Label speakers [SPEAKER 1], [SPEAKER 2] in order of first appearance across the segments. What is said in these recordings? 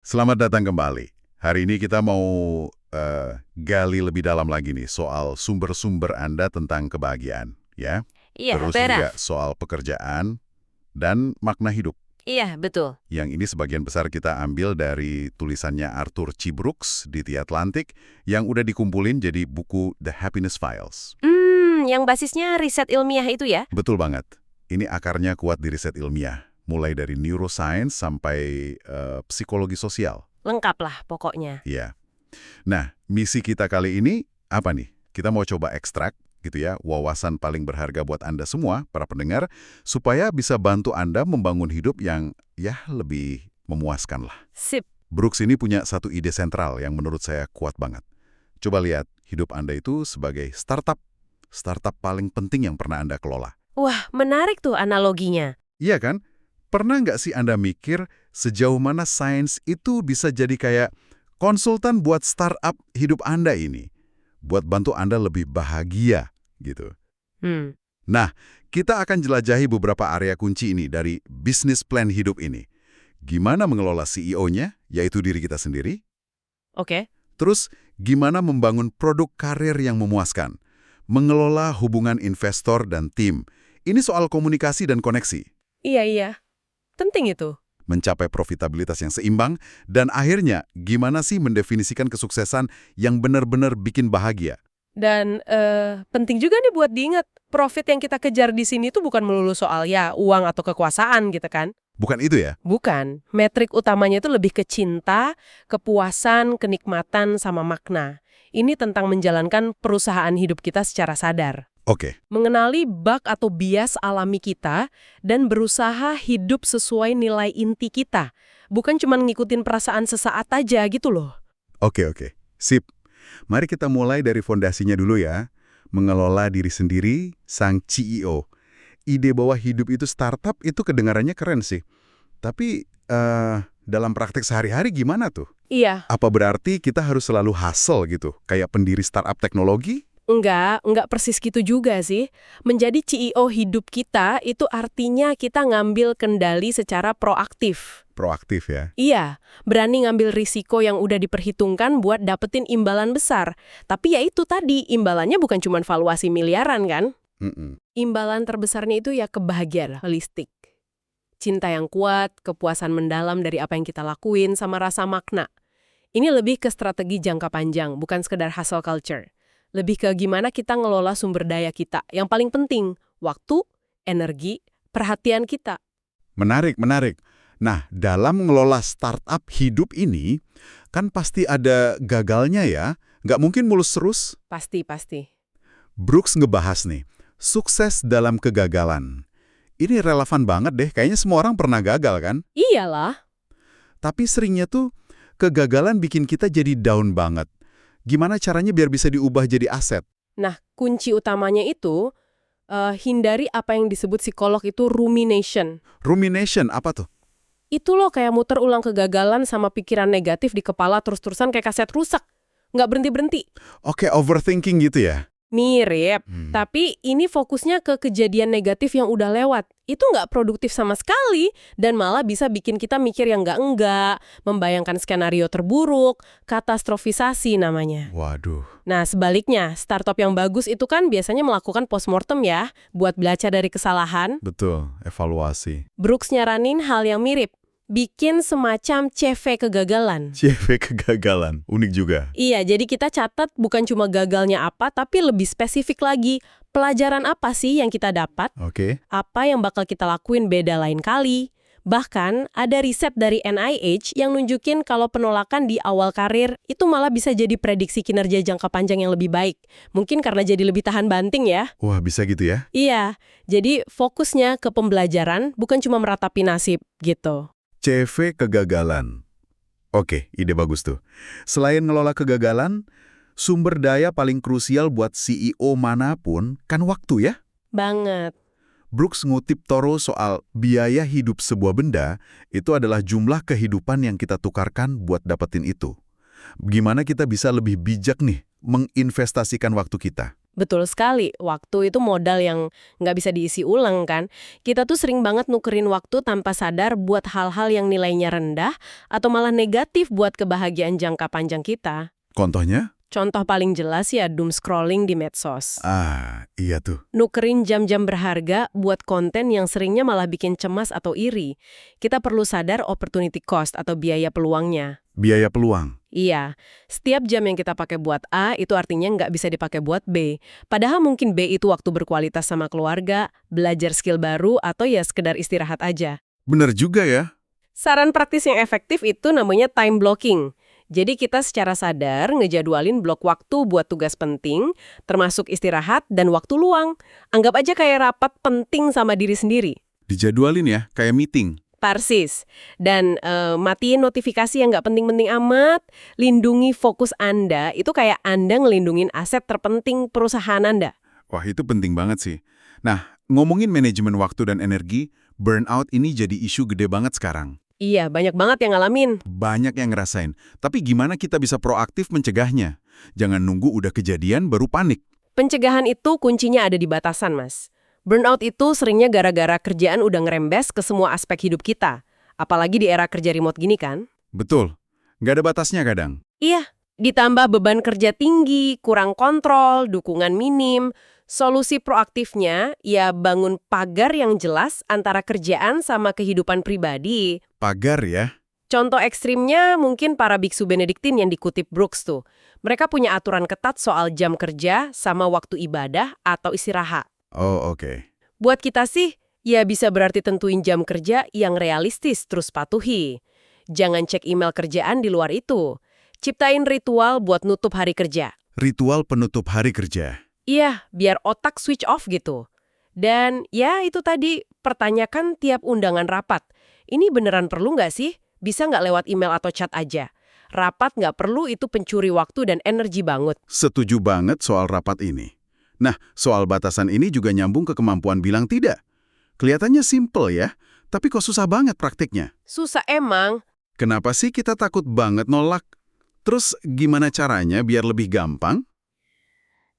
[SPEAKER 1] Selamat datang kembali. Hari ini kita mau gali lebih dalam lagi nih soal sumber-sumber Anda tentang kebahagiaan, ya.
[SPEAKER 2] Iya,
[SPEAKER 1] Terus juga
[SPEAKER 2] Vera.
[SPEAKER 1] soal pekerjaan dan makna hidup.
[SPEAKER 2] Iya, betul.
[SPEAKER 1] Yang ini sebagian besar kita ambil dari tulisannya Arthur C. Brooks di The Atlantic yang udah dikumpulin jadi buku The Happiness Files.
[SPEAKER 2] Yang basisnya riset ilmiah itu ya?
[SPEAKER 1] Betul banget. Ini akarnya kuat di riset ilmiah, mulai dari neuroscience sampai psikologi sosial.
[SPEAKER 2] Lengkap lah pokoknya.
[SPEAKER 1] Iya. Nah, misi kita kali ini apa nih? Kita mau coba ekstrak gitu ya, wawasan paling berharga buat Anda semua, para pendengar, supaya bisa bantu Anda membangun hidup yang ya lebih memuaskan lah.
[SPEAKER 2] Sip.
[SPEAKER 1] Brooks ini punya satu ide sentral yang menurut saya kuat banget. Coba lihat, hidup Anda itu sebagai startup. Startup paling penting yang pernah Anda kelola.
[SPEAKER 2] Wah, menarik tuh analoginya.
[SPEAKER 1] Iya kan? Pernah nggak sih Anda mikir sejauh mana sains itu bisa jadi kayak konsultan buat startup hidup Anda ini? Buat bantu Anda lebih bahagia, gitu.
[SPEAKER 2] Hmm,
[SPEAKER 1] Nah, kita akan jelajahi beberapa area kunci ini dari bisnis plan hidup ini. Gimana mengelola CEO-nya, yaitu diri kita sendiri.
[SPEAKER 2] oke.
[SPEAKER 1] Terus, gimana membangun produk karir yang memuaskan. Mengelola hubungan investor dan tim. Ini soal komunikasi dan koneksi.
[SPEAKER 2] Iya, iya. Penting itu.
[SPEAKER 1] Mencapai profitabilitas yang seimbang, dan akhirnya gimana sih mendefinisikan kesuksesan yang benar-benar bikin bahagia.
[SPEAKER 2] Dan penting juga nih buat diingat, profit yang kita kejar di sini tuh bukan melulu soal ya uang atau kekuasaan gitu kan.
[SPEAKER 1] Bukan itu ya?
[SPEAKER 2] Bukan. Metrik utamanya itu lebih ke cinta, kepuasan, kenikmatan, sama makna. Ini tentang menjalankan perusahaan hidup kita secara sadar.
[SPEAKER 1] Oke,
[SPEAKER 2] Mengenali bug atau bias alami kita, dan berusaha hidup sesuai nilai inti kita. Bukan cuma ngikutin perasaan sesaat aja gitu loh.
[SPEAKER 1] oke. Sip. Mari kita mulai dari fondasinya dulu ya. Mengelola diri sendiri, sang CEO. Ide bahwa hidup itu startup itu kedengarannya keren sih. Tapi, dalam praktek sehari-hari gimana tuh?
[SPEAKER 2] Iya,
[SPEAKER 1] Apa berarti kita harus selalu hustle gitu? Kayak pendiri startup teknologi?
[SPEAKER 2] enggak persis gitu juga sih. Menjadi CEO hidup kita itu artinya kita ngambil kendali secara proaktif.
[SPEAKER 1] Proaktif ya?
[SPEAKER 2] Iya, berani ngambil risiko yang udah diperhitungkan buat dapetin imbalan besar. Tapi ya itu tadi, imbalannya bukan cuma valuasi miliaran kan?
[SPEAKER 1] Mm-mm.
[SPEAKER 2] Imbalan terbesarnya itu ya kebahagiaan holistik. Cinta yang kuat, kepuasan mendalam dari apa yang kita lakuin, sama rasa makna. Ini lebih ke strategi jangka panjang, bukan sekedar hustle culture. Lebih ke gimana kita ngelola sumber daya kita. Yang paling penting, waktu, energi, perhatian kita.
[SPEAKER 1] Menarik. Nah, dalam mengelola startup hidup ini, kan pasti ada gagalnya ya. Nggak mungkin mulus terus.
[SPEAKER 2] Pasti.
[SPEAKER 1] Brooks ngebahas nih, sukses dalam kegagalan. Ini relevan banget deh, kayaknya semua orang pernah gagal kan?
[SPEAKER 2] Iyalah.
[SPEAKER 1] Tapi seringnya tuh, kegagalan bikin kita jadi down banget. Gimana caranya biar bisa diubah jadi aset?
[SPEAKER 2] Nah, kunci utamanya itu, hindari apa yang disebut psikolog itu rumination.
[SPEAKER 1] Rumination, apa tuh?
[SPEAKER 2] Itu loh kayak muter ulang kegagalan sama pikiran negatif di kepala terus-terusan kayak kaset rusak. Nggak berhenti-berhenti.
[SPEAKER 1] Oke, overthinking gitu ya?
[SPEAKER 2] Mirip, tapi ini fokusnya ke kejadian negatif yang udah lewat. Itu nggak produktif sama sekali, dan malah bisa bikin kita mikir yang nggak-enggak, membayangkan skenario terburuk, katastrofisasi namanya.
[SPEAKER 1] Waduh.
[SPEAKER 2] Nah, sebaliknya, startup yang bagus itu kan biasanya melakukan postmortem ya, buat belajar dari kesalahan.
[SPEAKER 1] Betul, evaluasi.
[SPEAKER 2] Brooks nyaranin hal yang mirip, bikin semacam CV kegagalan.
[SPEAKER 1] CV kegagalan, unik juga.
[SPEAKER 2] Iya, jadi kita catat bukan cuma gagalnya apa, tapi lebih spesifik lagi. Pelajaran apa sih yang kita dapat?
[SPEAKER 1] Oke.
[SPEAKER 2] Apa yang bakal kita lakuin beda lain kali? Bahkan, ada riset dari NIH yang nunjukin kalau penolakan di awal karir itu malah bisa jadi prediksi kinerja jangka panjang yang lebih baik. Mungkin karena jadi lebih tahan banting ya.
[SPEAKER 1] Wah, bisa gitu ya?
[SPEAKER 2] Iya, jadi fokusnya ke pembelajaran, bukan cuma meratapi nasib gitu.
[SPEAKER 1] CV kegagalan. Oke, ide bagus tuh. Selain ngelola kegagalan, sumber daya paling krusial buat CEO manapun kan waktu ya?
[SPEAKER 2] Banget.
[SPEAKER 1] Brooks ngutip Toro soal biaya hidup sebuah benda itu adalah jumlah kehidupan yang kita tukarkan buat dapetin itu. Gimana kita bisa lebih bijak nih menginvestasikan waktu kita?
[SPEAKER 2] Betul sekali, waktu itu modal yang nggak bisa diisi ulang kan. Kita tuh sering banget nukerin waktu tanpa sadar buat hal-hal yang nilainya rendah atau malah negatif buat kebahagiaan jangka panjang kita.
[SPEAKER 1] Contohnya?
[SPEAKER 2] Contoh paling jelas ya doom scrolling di medsos.
[SPEAKER 1] Ah, iya tuh.
[SPEAKER 2] Nukerin jam-jam berharga buat konten yang seringnya malah bikin cemas atau iri. Kita perlu sadar opportunity cost atau biaya peluangnya.
[SPEAKER 1] Biaya peluang.
[SPEAKER 2] Iya, setiap jam yang kita pakai buat A itu artinya nggak bisa dipakai buat B. Padahal mungkin B itu waktu berkualitas sama keluarga, belajar skill baru, atau ya sekedar istirahat aja.
[SPEAKER 1] Bener juga ya.
[SPEAKER 2] Saran praktis yang efektif itu namanya time blocking. Jadi kita secara sadar ngejadwalin blok waktu buat tugas penting, termasuk istirahat dan waktu luang. Anggap aja kayak rapat penting sama diri sendiri.
[SPEAKER 1] Dijadwalin ya, kayak meeting.
[SPEAKER 2] Persis. Dan matiin notifikasi yang nggak penting-penting amat, lindungi fokus Anda, itu kayak Anda ngelindungin aset terpenting perusahaan Anda.
[SPEAKER 1] Wah, itu penting banget sih. Nah, ngomongin manajemen waktu dan energi, burnout ini jadi isu gede banget sekarang.
[SPEAKER 2] Iya, banyak banget yang ngalamin.
[SPEAKER 1] Banyak yang ngerasain. Tapi gimana kita bisa proaktif mencegahnya? Jangan nunggu udah kejadian baru panik.
[SPEAKER 2] Pencegahan itu kuncinya ada di batasan, Mas. Burnout itu seringnya gara-gara kerjaan udah ngerembes ke semua aspek hidup kita. Apalagi di era kerja remote gini kan.
[SPEAKER 1] Betul. Nggak ada batasnya kadang.
[SPEAKER 2] Iya, ditambah beban kerja tinggi, kurang kontrol, dukungan minim. Solusi proaktifnya ya bangun pagar yang jelas antara kerjaan sama kehidupan pribadi.
[SPEAKER 1] Pagar ya.
[SPEAKER 2] Contoh ekstrimnya mungkin para biksu Benediktin yang dikutip Brooks tuh. Mereka punya aturan ketat soal jam kerja sama waktu ibadah atau istirahat.
[SPEAKER 1] Oh, oke.
[SPEAKER 2] Buat kita sih, ya bisa berarti tentuin jam kerja yang realistis terus patuhi. Jangan cek email kerjaan di luar itu. Ciptain ritual buat nutup hari kerja.
[SPEAKER 1] Ritual penutup hari kerja.
[SPEAKER 2] Iya, biar otak switch off gitu. Dan ya itu tadi, pertanyakan tiap undangan rapat. Ini beneran perlu nggak sih? Bisa nggak lewat email atau chat aja? Rapat nggak perlu itu pencuri waktu dan energi banget.
[SPEAKER 1] Setuju banget soal rapat ini. Nah, soal batasan ini juga nyambung ke kemampuan bilang tidak. Kelihatannya simple ya, tapi kok susah banget praktiknya.
[SPEAKER 2] Susah emang.
[SPEAKER 1] Kenapa sih kita takut banget nolak? Terus gimana caranya biar lebih gampang?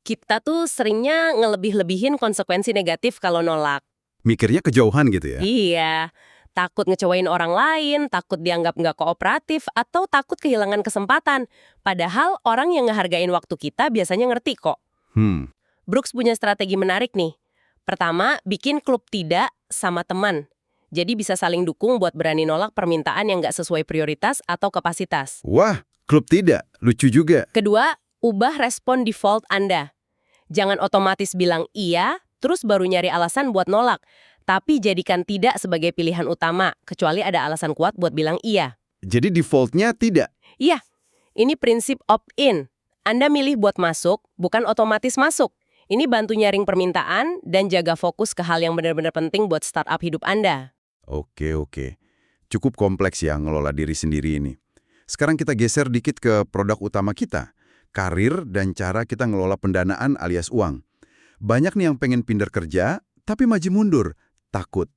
[SPEAKER 2] Kita tuh seringnya ngelebih-lebihin konsekuensi negatif kalau nolak.
[SPEAKER 1] Mikirnya kejauhan gitu ya?
[SPEAKER 2] Iya, takut ngecewain orang lain, takut dianggap nggak kooperatif, atau takut kehilangan kesempatan. Padahal orang yang ngehargain waktu kita biasanya ngerti kok. Brooks punya strategi menarik nih. Pertama, bikin klub tidak sama teman. Jadi bisa saling dukung buat berani nolak permintaan yang nggak sesuai prioritas atau kapasitas.
[SPEAKER 1] Wah, klub tidak. Lucu juga.
[SPEAKER 2] Kedua, ubah respon default Anda. Jangan otomatis bilang iya, terus baru nyari alasan buat nolak. Tapi jadikan tidak sebagai pilihan utama, kecuali ada alasan kuat buat bilang iya.
[SPEAKER 1] Jadi defaultnya tidak?
[SPEAKER 2] Iya, ini prinsip opt-in. Anda milih buat masuk, bukan otomatis masuk. Ini bantu nyaring permintaan dan jaga fokus ke hal yang benar-benar penting buat startup hidup Anda.
[SPEAKER 1] Oke. Cukup kompleks ya ngelola diri sendiri ini. Sekarang kita geser dikit ke produk utama kita. Karir dan cara kita ngelola pendanaan alias uang. Banyak nih yang pengen pindah kerja, tapi maju mundur. Takut.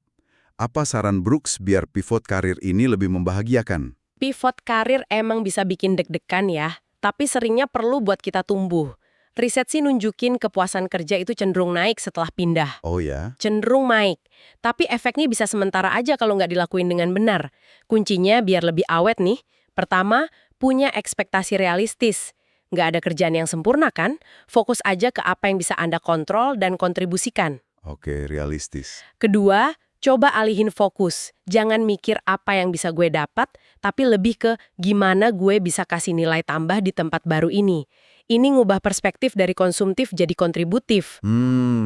[SPEAKER 1] Apa saran Brooks biar pivot karir ini lebih membahagiakan?
[SPEAKER 2] Pivot karir emang bisa bikin deg-degan ya, tapi seringnya perlu buat kita tumbuh. Riset sih nunjukin kepuasan kerja itu cenderung naik setelah pindah.
[SPEAKER 1] Oh ya?
[SPEAKER 2] Cenderung naik. Tapi efeknya bisa sementara aja kalau nggak dilakuin dengan benar. Kuncinya biar lebih awet nih. Pertama, punya ekspektasi realistis. Nggak ada kerjaan yang sempurna kan? Fokus aja ke apa yang bisa Anda kontrol dan kontribusikan.
[SPEAKER 1] Oke, realistis.
[SPEAKER 2] Kedua, coba alihin fokus. Jangan mikir apa yang bisa gue dapat, tapi lebih ke gimana gue bisa kasih nilai tambah di tempat baru ini. Ini ngubah perspektif dari konsumtif jadi kontributif.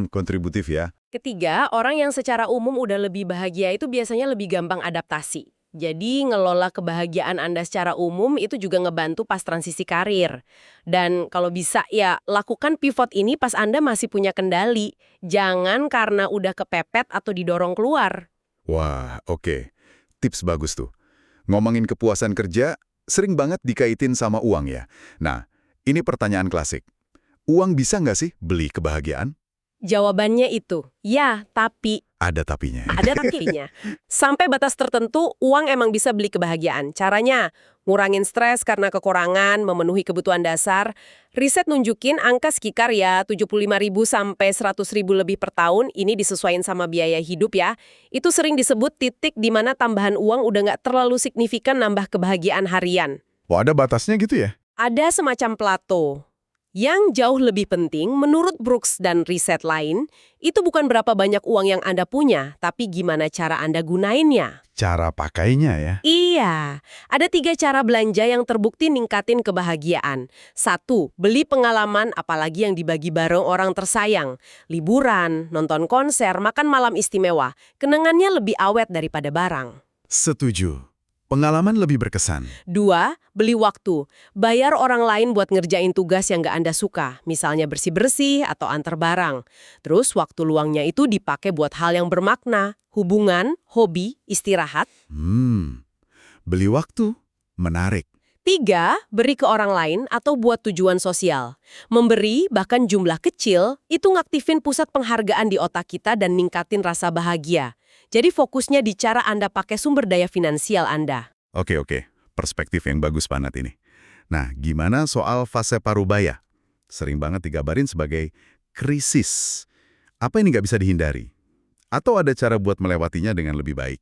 [SPEAKER 1] Kontributif ya.
[SPEAKER 2] Ketiga, orang yang secara umum udah lebih bahagia itu biasanya lebih gampang adaptasi. Jadi ngelola kebahagiaan Anda secara umum itu juga ngebantu pas transisi karir. Dan kalau bisa ya lakukan pivot ini pas Anda masih punya kendali. Jangan karena udah kepepet atau didorong keluar.
[SPEAKER 1] Wah, oke. Tips bagus tuh. Ngomongin kepuasan kerja, sering banget dikaitin sama uang ya. Nah, ini pertanyaan klasik. Uang bisa nggak sih beli kebahagiaan?
[SPEAKER 2] Jawabannya itu, ya, tapi
[SPEAKER 1] Ada tapinya.
[SPEAKER 2] Ada takinya. Sampai batas tertentu, uang emang bisa beli kebahagiaan. Caranya, ngurangin stres karena kekurangan, memenuhi kebutuhan dasar. Riset nunjukin angka sekitar ya 75.000 sampai 100.000 lebih per tahun. Ini disesuaikan sama biaya hidup ya. Itu sering disebut titik di mana tambahan uang udah nggak terlalu signifikan nambah kebahagiaan harian.
[SPEAKER 1] Wah, ada batasnya gitu ya?
[SPEAKER 2] Ada semacam plato. Yang jauh lebih penting, menurut Brooks dan riset lain, itu bukan berapa banyak uang yang Anda punya, tapi gimana cara Anda gunainnya.
[SPEAKER 1] Cara pakainya ya?
[SPEAKER 2] Iya, ada 3 cara belanja yang terbukti ningkatin kebahagiaan. 1, beli pengalaman apalagi yang dibagi bareng orang tersayang. Liburan, nonton konser, makan malam istimewa. Kenangannya lebih awet daripada barang.
[SPEAKER 1] Setuju. Pengalaman lebih berkesan.
[SPEAKER 2] 2, beli waktu. Bayar orang lain buat ngerjain tugas yang nggak Anda suka, misalnya bersih-bersih atau antar barang. Terus waktu luangnya itu dipakai buat hal yang bermakna, hubungan, hobi, istirahat.
[SPEAKER 1] Beli waktu. Menarik.
[SPEAKER 2] 3, beri ke orang lain atau buat tujuan sosial. Memberi, bahkan jumlah kecil, itu ngaktifin pusat penghargaan di otak kita dan ningkatin rasa bahagia. Jadi fokusnya di cara Anda pakai sumber daya finansial Anda.
[SPEAKER 1] Oke. Perspektif yang bagus banget ini. Nah, gimana soal fase parubaya? Sering banget digambarin sebagai krisis. Apa ini nggak bisa dihindari? Atau ada cara buat melewatinya dengan lebih baik?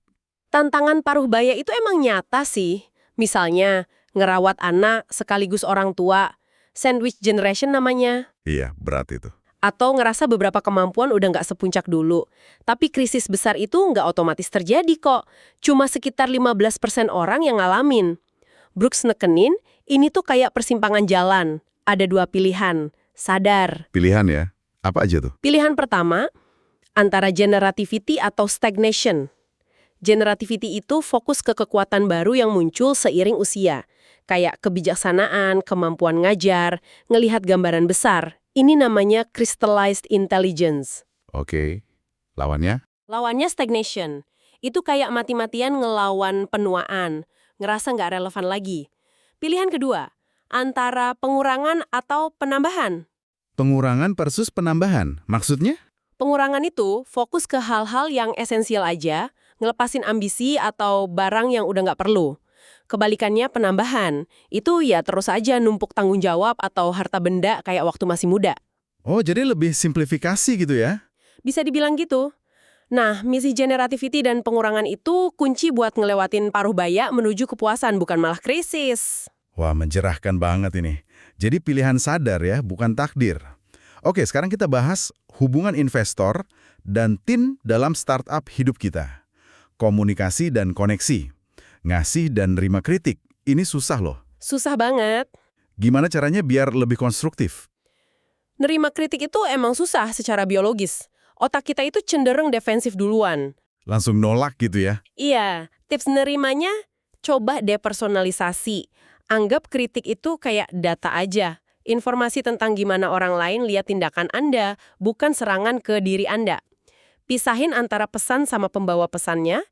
[SPEAKER 2] Tantangan paruh baya itu emang nyata sih. Misalnya, ngerawat anak sekaligus orang tua. Sandwich generation namanya.
[SPEAKER 1] Iya, berat itu.
[SPEAKER 2] Atau ngerasa beberapa kemampuan udah nggak sepuncak dulu. Tapi krisis besar itu nggak otomatis terjadi kok. Cuma sekitar 15% orang yang ngalamin. Brooks nekenin, ini tuh kayak persimpangan jalan. Ada 2 pilihan. Sadar.
[SPEAKER 1] Pilihan ya? Apa aja tuh?
[SPEAKER 2] Pilihan pertama, antara generativity atau stagnation. Generativity itu fokus ke kekuatan baru yang muncul seiring usia. Kayak kebijaksanaan, kemampuan ngajar, ngelihat gambaran besar. Ini namanya crystallized intelligence.
[SPEAKER 1] Oke. Lawannya?
[SPEAKER 2] Lawannya stagnation. Itu kayak mati-matian ngelawan penuaan, ngerasa nggak relevan lagi. Pilihan kedua, antara pengurangan atau penambahan.
[SPEAKER 1] Pengurangan versus penambahan. Maksudnya?
[SPEAKER 2] Pengurangan itu fokus ke hal-hal yang esensial aja, ngelepasin ambisi atau barang yang udah nggak perlu. Kebalikannya penambahan, itu ya terus aja numpuk tanggung jawab atau harta benda kayak waktu masih muda.
[SPEAKER 1] Oh, jadi lebih simplifikasi gitu ya?
[SPEAKER 2] Bisa dibilang gitu. Nah, misi generativity dan pengurangan itu kunci buat ngelewatin paruh baya menuju kepuasan, bukan malah krisis.
[SPEAKER 1] Wah, mencerahkan banget ini. Jadi pilihan sadar ya, bukan takdir. Oke, sekarang kita bahas hubungan investor dan tim dalam startup hidup kita. Komunikasi dan koneksi. Ngasih dan nerima kritik. Ini susah loh.
[SPEAKER 2] Susah banget.
[SPEAKER 1] Gimana caranya biar lebih konstruktif?
[SPEAKER 2] Nerima kritik itu emang susah secara biologis. Otak kita itu cenderung defensif duluan.
[SPEAKER 1] Langsung nolak gitu ya?
[SPEAKER 2] Iya, tips nerimanya, coba depersonalisasi. Anggap kritik itu kayak data aja. Informasi tentang gimana orang lain lihat tindakan Anda, bukan serangan ke diri Anda. Pisahin antara pesan sama pembawa pesannya.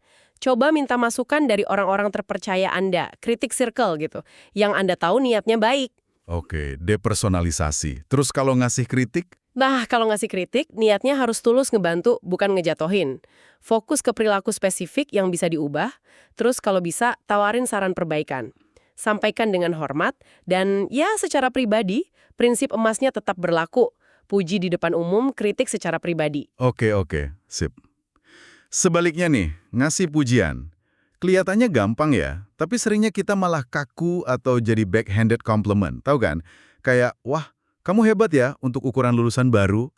[SPEAKER 2] Coba minta masukan dari orang-orang terpercaya Anda, kritik circle gitu, yang Anda tahu niatnya baik.
[SPEAKER 1] Oke, depersonalisasi. Terus kalau ngasih kritik?
[SPEAKER 2] Nah, kalau ngasih kritik, niatnya harus tulus ngebantu, bukan ngejatohin. Fokus ke perilaku spesifik yang bisa diubah, terus kalau bisa, tawarin saran perbaikan. Sampaikan dengan hormat, dan ya secara pribadi, prinsip emasnya tetap berlaku. Puji di depan umum, kritik secara pribadi.
[SPEAKER 1] Oke, sip. Sebaliknya nih, ngasih pujian. Kelihatannya gampang ya, tapi seringnya kita malah kaku atau jadi backhanded compliment, tahu kan? Kayak, wah, kamu hebat ya untuk ukuran lulusan baru.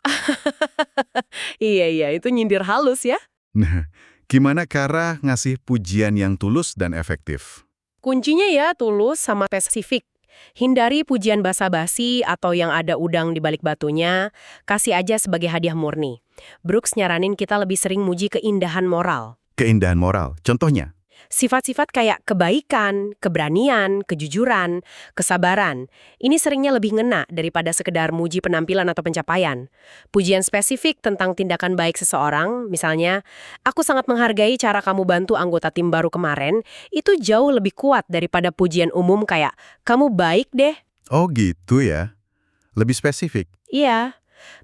[SPEAKER 2] Iya, itu nyindir halus ya.
[SPEAKER 1] Nah, gimana cara ngasih pujian yang tulus dan efektif?
[SPEAKER 2] Kuncinya ya tulus sama spesifik. Hindari pujian basa-basi atau yang ada udang di balik batunya, kasih aja sebagai hadiah murni. Brooks nyaranin kita lebih sering muji keindahan moral.
[SPEAKER 1] Keindahan moral, contohnya?
[SPEAKER 2] Sifat-sifat kayak kebaikan, keberanian, kejujuran, kesabaran. Ini seringnya lebih ngena daripada sekedar muji penampilan atau pencapaian. Pujian spesifik tentang tindakan baik seseorang, misalnya, aku sangat menghargai cara kamu bantu anggota tim baru kemarin, itu jauh lebih kuat daripada pujian umum kayak, kamu baik deh.
[SPEAKER 1] Oh gitu ya, lebih spesifik.
[SPEAKER 2] Iya,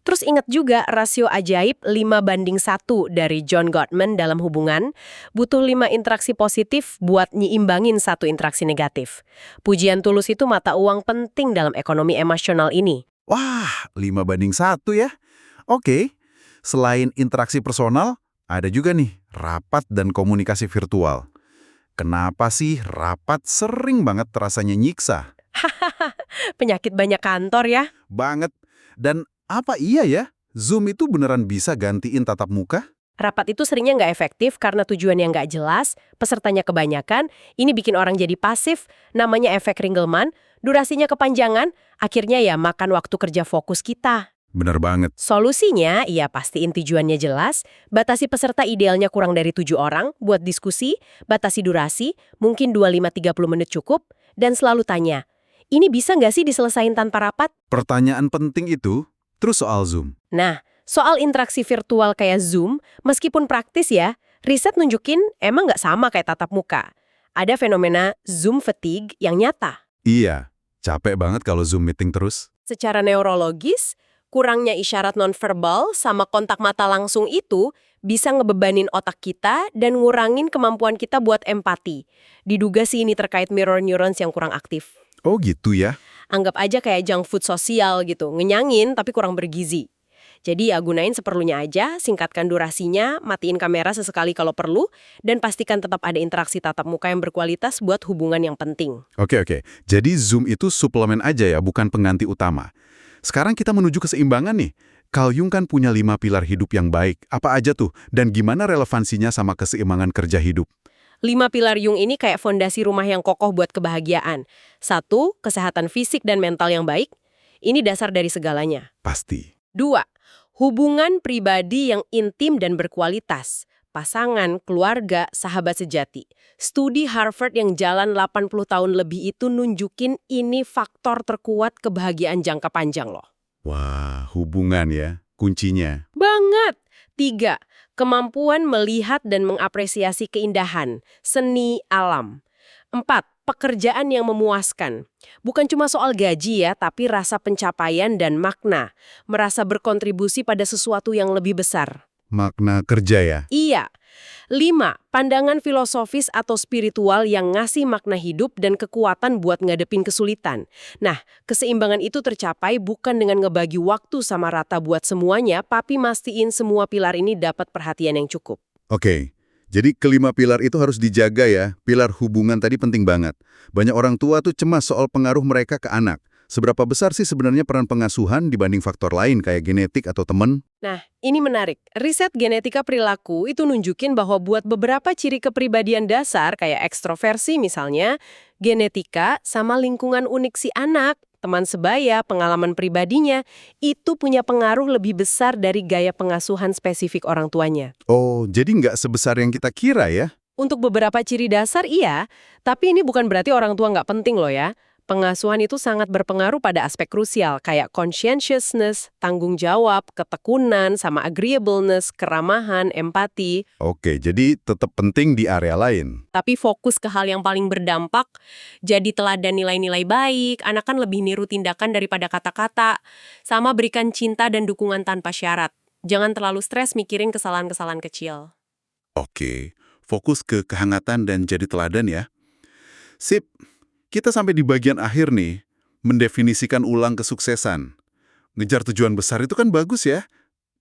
[SPEAKER 2] Terus ingat juga rasio ajaib 5:1 dari John Gottman dalam hubungan, butuh 5 interaksi positif buat nyiimbangin 1 interaksi negatif. Pujian tulus itu mata uang penting dalam ekonomi emosional ini.
[SPEAKER 3] Wah, 5:1 ya. Oke, selain interaksi personal, ada juga nih rapat dan komunikasi virtual. Kenapa sih rapat sering banget rasanya nyiksa?
[SPEAKER 2] Penyakit banyak kantor ya.
[SPEAKER 3] Banget. Dan apa iya ya, Zoom itu beneran bisa gantiin tatap muka?
[SPEAKER 2] Rapat itu seringnya nggak efektif karena tujuannya nggak jelas, pesertanya kebanyakan, ini bikin orang jadi pasif, namanya efek Ringelmann, durasinya kepanjangan, akhirnya ya makan waktu kerja fokus kita.
[SPEAKER 3] Bener banget.
[SPEAKER 2] Solusinya, ya pastiin tujuannya jelas, batasi peserta idealnya kurang dari 7 orang, buat diskusi, batasi durasi, mungkin 25-30 menit cukup, dan selalu tanya, ini bisa nggak sih diselesain tanpa rapat?
[SPEAKER 3] Pertanyaan penting itu, terus soal Zoom.
[SPEAKER 2] Nah, soal interaksi virtual kayak Zoom, meskipun praktis ya, riset nunjukin emang nggak sama kayak tatap muka. Ada fenomena Zoom fatigue yang nyata.
[SPEAKER 3] Iya, capek banget kalau Zoom meeting terus.
[SPEAKER 2] Secara neurologis, kurangnya isyarat nonverbal sama kontak mata langsung itu bisa ngebebanin otak kita dan ngurangin kemampuan kita buat empati. Diduga sih ini terkait mirror neurons yang kurang aktif.
[SPEAKER 3] Oh gitu ya?
[SPEAKER 2] Anggap aja kayak junk food sosial gitu, ngenyangin tapi kurang bergizi. Jadi ya gunain seperlunya aja, singkatkan durasinya, matiin kamera sesekali kalau perlu, dan pastikan tetap ada interaksi tatap muka yang berkualitas buat hubungan yang penting.
[SPEAKER 3] Oke. Jadi Zoom itu suplemen aja ya, bukan pengganti utama. Sekarang kita menuju keseimbangan nih. Carl Jung kan punya 5 pilar hidup yang baik. Apa aja tuh? Dan gimana relevansinya sama keseimbangan kerja hidup?
[SPEAKER 2] 5 pilar Jung ini kayak fondasi rumah yang kokoh buat kebahagiaan. 1, kesehatan fisik dan mental yang baik. Ini dasar dari segalanya.
[SPEAKER 3] Pasti.
[SPEAKER 2] 2, hubungan pribadi yang intim dan berkualitas. Pasangan, keluarga, sahabat sejati. Studi Harvard yang jalan 80 tahun lebih itu nunjukin ini faktor terkuat kebahagiaan jangka panjang loh.
[SPEAKER 3] Wah, hubungan ya, kuncinya.
[SPEAKER 2] Banget! 3, kemampuan melihat dan mengapresiasi keindahan, seni, alam. 4, pekerjaan yang memuaskan. Bukan cuma soal gaji ya, tapi rasa pencapaian dan makna. Merasa berkontribusi pada sesuatu yang lebih besar.
[SPEAKER 3] Makna kerja ya?
[SPEAKER 2] Iya. 5, pandangan filosofis atau spiritual yang ngasih makna hidup dan kekuatan buat ngadepin kesulitan. Nah, keseimbangan itu tercapai bukan dengan ngebagi waktu sama rata buat semuanya, tapi mastiin semua pilar ini dapat perhatian yang cukup.
[SPEAKER 1] Oke, jadi kelima pilar itu harus dijaga ya. Pilar hubungan tadi penting banget. Banyak orang tua tuh cemas soal pengaruh mereka ke anak. Seberapa besar sih sebenarnya peran pengasuhan dibanding faktor lain kayak genetik atau temen?
[SPEAKER 2] Nah, ini menarik. Riset genetika perilaku itu nunjukin bahwa buat beberapa ciri kepribadian dasar kayak ekstroversi misalnya, genetika sama lingkungan unik si anak, teman sebaya, pengalaman pribadinya, itu punya pengaruh lebih besar dari gaya pengasuhan spesifik orang tuanya.
[SPEAKER 1] Oh, jadi nggak sebesar yang kita kira ya?
[SPEAKER 2] Untuk beberapa ciri dasar iya, tapi ini bukan berarti orang tua nggak penting loh ya. Pengasuhan itu sangat berpengaruh pada aspek krusial kayak conscientiousness, tanggung jawab, ketekunan, sama agreeableness, keramahan, empati.
[SPEAKER 1] Oke, jadi tetap penting di area lain.
[SPEAKER 2] Tapi fokus ke hal yang paling berdampak, jadi teladan nilai-nilai baik, anak kan lebih niru tindakan daripada kata-kata, sama berikan cinta dan dukungan tanpa syarat. Jangan terlalu stres mikirin kesalahan-kesalahan kecil.
[SPEAKER 1] Oke, fokus ke kehangatan dan jadi teladan ya. Sip. Kita sampai di bagian akhir nih, mendefinisikan ulang kesuksesan. Ngejar tujuan besar itu kan bagus ya,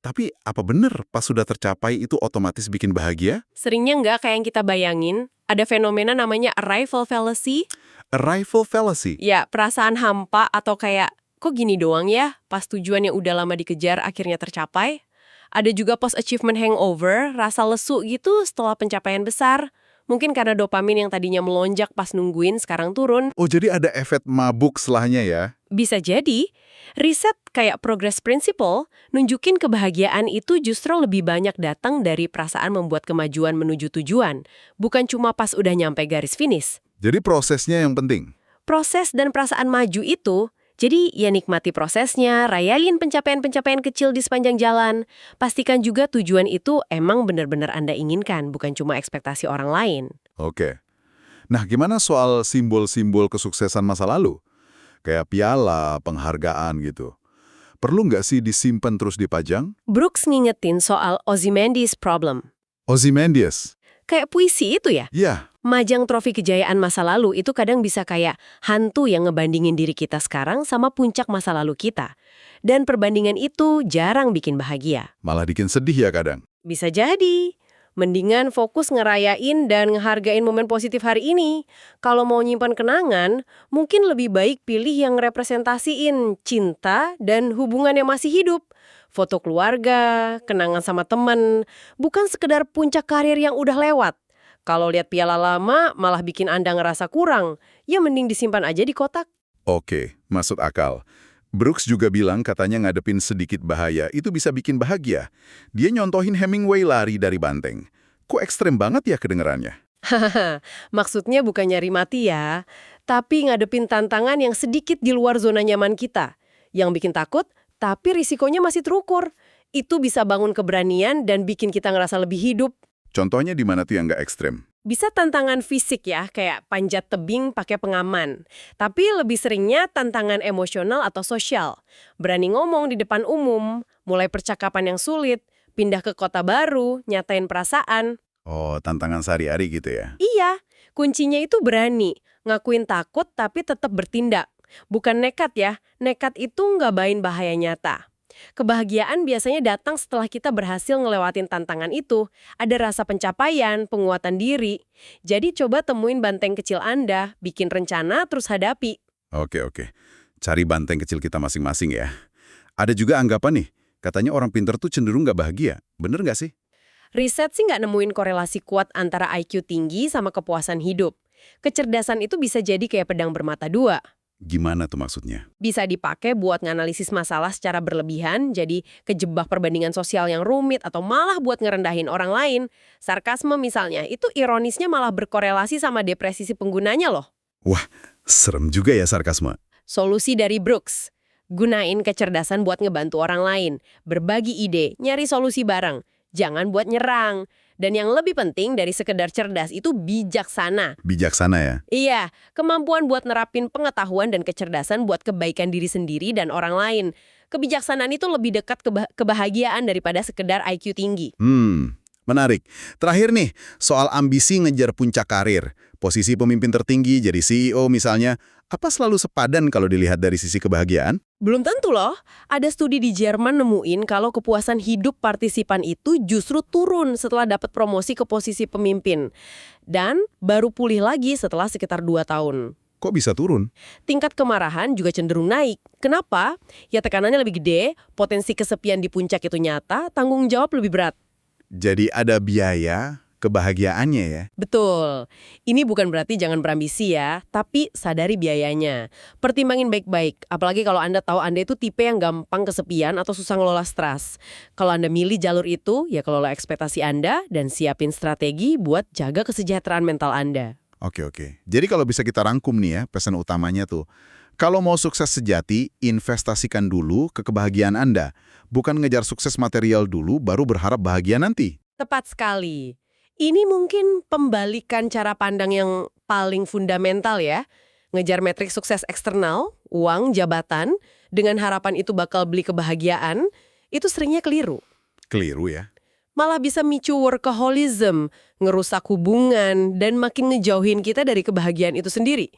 [SPEAKER 1] tapi apa bener pas sudah tercapai itu otomatis bikin bahagia?
[SPEAKER 2] Seringnya nggak kayak yang kita bayangin, ada fenomena namanya arrival fallacy.
[SPEAKER 1] Arrival fallacy?
[SPEAKER 2] Ya, perasaan hampa atau kayak, kok gini doang ya, pas tujuan yang udah lama dikejar akhirnya tercapai. Ada juga post-achievement hangover, rasa lesu gitu setelah pencapaian besar. Mungkin karena dopamin yang tadinya melonjak pas nungguin sekarang turun.
[SPEAKER 1] Oh, jadi ada efek mabuk setelahnya ya?
[SPEAKER 2] Bisa jadi. Riset kayak Progress Principle nunjukin kebahagiaan itu justru lebih banyak datang dari perasaan membuat kemajuan menuju tujuan. Bukan cuma pas udah nyampe garis finish.
[SPEAKER 1] Jadi prosesnya yang penting?
[SPEAKER 2] Proses dan perasaan maju itu, jadi ya nikmati prosesnya, rayain pencapaian-pencapaian kecil di sepanjang jalan. Pastikan juga tujuan itu emang benar-benar Anda inginkan, bukan cuma ekspektasi orang lain.
[SPEAKER 1] Oke. Nah, gimana soal simbol-simbol kesuksesan masa lalu? Kayak piala, penghargaan gitu. Perlu nggak sih disimpan terus dipajang?
[SPEAKER 2] Brooks ngingetin soal Ozymandias problem.
[SPEAKER 1] Ozymandias.
[SPEAKER 2] Kayak puisi itu ya?
[SPEAKER 1] Ya,
[SPEAKER 2] Majang trofi kejayaan masa lalu itu kadang bisa kayak hantu yang ngebandingin diri kita sekarang sama puncak masa lalu kita. Dan perbandingan itu jarang bikin bahagia.
[SPEAKER 1] malah bikin sedih ya kadang.
[SPEAKER 2] Bisa jadi. Mendingan fokus ngerayain dan ngehargain momen positif hari ini. Kalau mau nyimpan kenangan, mungkin lebih baik pilih yang representasiin cinta dan hubungan yang masih hidup. Foto keluarga, kenangan sama temen, bukan sekedar puncak karir yang udah lewat. Kalau lihat piala lama, malah bikin Anda ngerasa kurang. Ya mending disimpan aja di kotak.
[SPEAKER 1] Oke, masuk akal. Brooks juga bilang katanya ngadepin sedikit bahaya itu bisa bikin bahagia. Dia nyontohin Hemingway lari dari banteng. Kok ekstrem banget ya kedengerannya?
[SPEAKER 2] Hahaha, maksudnya bukan nyari mati ya, tapi ngadepin tantangan yang sedikit di luar zona nyaman kita. Yang bikin takut, tapi risikonya masih terukur. Itu bisa bangun keberanian dan bikin kita ngerasa lebih hidup.
[SPEAKER 1] Contohnya di mana tuh yang nggak ekstrem?
[SPEAKER 2] Bisa tantangan fisik ya, kayak panjat tebing pakai pengaman. Tapi lebih seringnya tantangan emosional atau sosial. Berani ngomong di depan umum, mulai percakapan yang sulit, pindah ke kota baru, nyatain perasaan.
[SPEAKER 1] Oh, tantangan sehari-hari gitu ya?
[SPEAKER 2] Iya, kuncinya itu berani. Ngakuin takut tapi tetap bertindak. Bukan nekat ya, nekat itu nggak bawain bahaya nyata. Kebahagiaan biasanya datang setelah kita berhasil ngelewatin tantangan itu. Ada rasa pencapaian, penguatan diri. Jadi coba temuin banteng kecil Anda, bikin rencana terus hadapi.
[SPEAKER 1] Oke. Cari banteng kecil kita masing-masing ya. Ada juga anggapan nih, katanya orang pinter tuh cenderung nggak bahagia. Bener nggak sih?
[SPEAKER 2] Riset sih nggak nemuin korelasi kuat antara IQ tinggi sama kepuasan hidup. Kecerdasan itu bisa jadi kayak pedang bermata dua.
[SPEAKER 1] Gimana tuh maksudnya?
[SPEAKER 2] Bisa dipakai buat nganalisis masalah secara berlebihan, jadi kejebak perbandingan sosial yang rumit atau malah buat ngerendahin orang lain. Sarkasme misalnya, itu ironisnya malah berkorelasi sama depresi si penggunanya loh.
[SPEAKER 1] Wah, serem juga ya sarkasme.
[SPEAKER 2] Solusi dari Brooks, gunain kecerdasan buat ngebantu orang lain, berbagi ide, nyari solusi bareng, jangan buat nyerang. Dan yang lebih penting dari sekedar cerdas itu bijaksana.
[SPEAKER 1] Bijaksana ya?
[SPEAKER 2] Iya, kemampuan buat nerapin pengetahuan dan kecerdasan buat kebaikan diri sendiri dan orang lain. Kebijaksanaan itu lebih dekat ke kebahagiaan daripada sekedar IQ tinggi.
[SPEAKER 1] Menarik. Terakhir nih, soal ambisi ngejar puncak karir. Posisi pemimpin tertinggi jadi CEO misalnya, apa selalu sepadan kalau dilihat dari sisi kebahagiaan?
[SPEAKER 2] Belum tentu loh. Ada studi di Jerman nemuin kalau kepuasan hidup partisipan itu justru turun setelah dapat promosi ke posisi pemimpin. Dan baru pulih lagi setelah sekitar 2 tahun.
[SPEAKER 1] Kok bisa turun?
[SPEAKER 2] Tingkat kemarahan juga cenderung naik. Kenapa? Ya tekanannya lebih gede, potensi kesepian di puncak itu nyata, tanggung jawab lebih berat.
[SPEAKER 1] Jadi ada biaya kebahagiaannya ya?
[SPEAKER 2] Betul. Ini bukan berarti jangan berambisi ya, tapi sadari biayanya. Pertimbangin baik-baik, apalagi kalau Anda tahu Anda itu tipe yang gampang kesepian atau susah ngelola stres. Kalau Anda milih jalur itu, ya kelola ekspektasi Anda dan siapin strategi buat jaga kesejahteraan mental Anda.
[SPEAKER 1] Oke. Jadi kalau bisa kita rangkum nih ya, pesan utamanya tuh. Kalau mau sukses sejati, investasikan dulu ke kebahagiaan Anda. Bukan ngejar sukses material dulu, baru berharap bahagia nanti.
[SPEAKER 2] Tepat sekali. Ini mungkin pembalikan cara pandang yang paling fundamental ya. Ngejar metrik sukses eksternal, uang, jabatan, dengan harapan itu bakal beli kebahagiaan, itu seringnya keliru.
[SPEAKER 1] Keliru ya?
[SPEAKER 2] Malah bisa micu workaholism, ngerusak hubungan, dan makin ngejauhin kita dari kebahagiaan itu sendiri.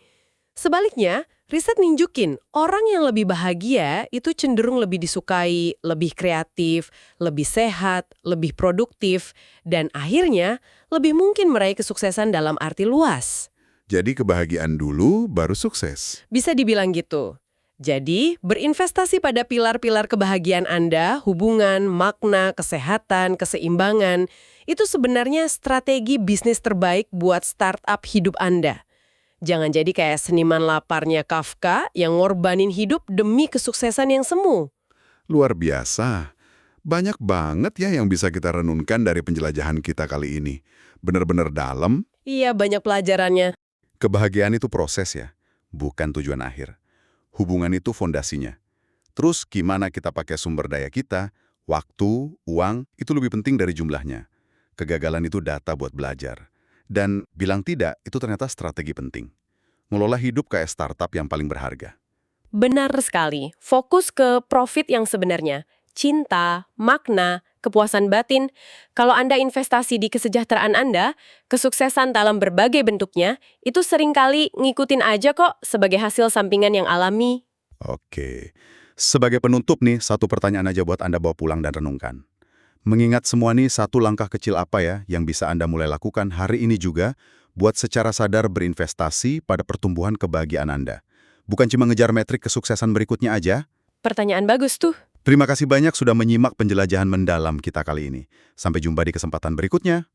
[SPEAKER 2] Sebaliknya, riset nunjukin orang yang lebih bahagia itu cenderung lebih disukai, lebih kreatif, lebih sehat, lebih produktif, dan akhirnya lebih mungkin meraih kesuksesan dalam arti luas.
[SPEAKER 1] Jadi kebahagiaan dulu, baru sukses.
[SPEAKER 2] Bisa dibilang gitu. Jadi, berinvestasi pada pilar-pilar kebahagiaan Anda, hubungan, makna, kesehatan, keseimbangan, itu sebenarnya strategi bisnis terbaik buat startup hidup Anda. Jangan jadi kayak seniman laparnya Kafka yang ngorbanin hidup demi kesuksesan yang semu.
[SPEAKER 1] Luar biasa. Banyak banget ya yang bisa kita renungkan dari penjelajahan kita kali ini. Benar-benar dalam.
[SPEAKER 2] Iya, banyak pelajarannya.
[SPEAKER 1] Kebahagiaan itu proses ya, bukan tujuan akhir. Hubungan itu fondasinya. Terus gimana kita pakai sumber daya kita, waktu, uang, itu lebih penting dari jumlahnya. Kegagalan itu data buat belajar. Dan bilang tidak, itu ternyata strategi penting. Ngelola hidup kayak startup yang paling berharga.
[SPEAKER 2] Benar sekali. Fokus ke profit yang sebenarnya. Cinta, makna, kepuasan batin. Kalau Anda investasi di kesejahteraan Anda, kesuksesan dalam berbagai bentuknya, itu seringkali ngikutin aja kok sebagai hasil sampingan yang alami.
[SPEAKER 1] Oke. Sebagai penutup nih, satu pertanyaan aja buat Anda bawa pulang dan renungkan. Mengingat semua nih, satu langkah kecil apa ya yang bisa Anda mulai lakukan hari ini juga buat secara sadar berinvestasi pada pertumbuhan kebahagiaan Anda. Bukan cuma ngejar metrik kesuksesan berikutnya aja.
[SPEAKER 2] Pertanyaan bagus tuh.
[SPEAKER 1] Terima kasih banyak sudah menyimak penjelajahan mendalam kita kali ini. Sampai jumpa di kesempatan berikutnya.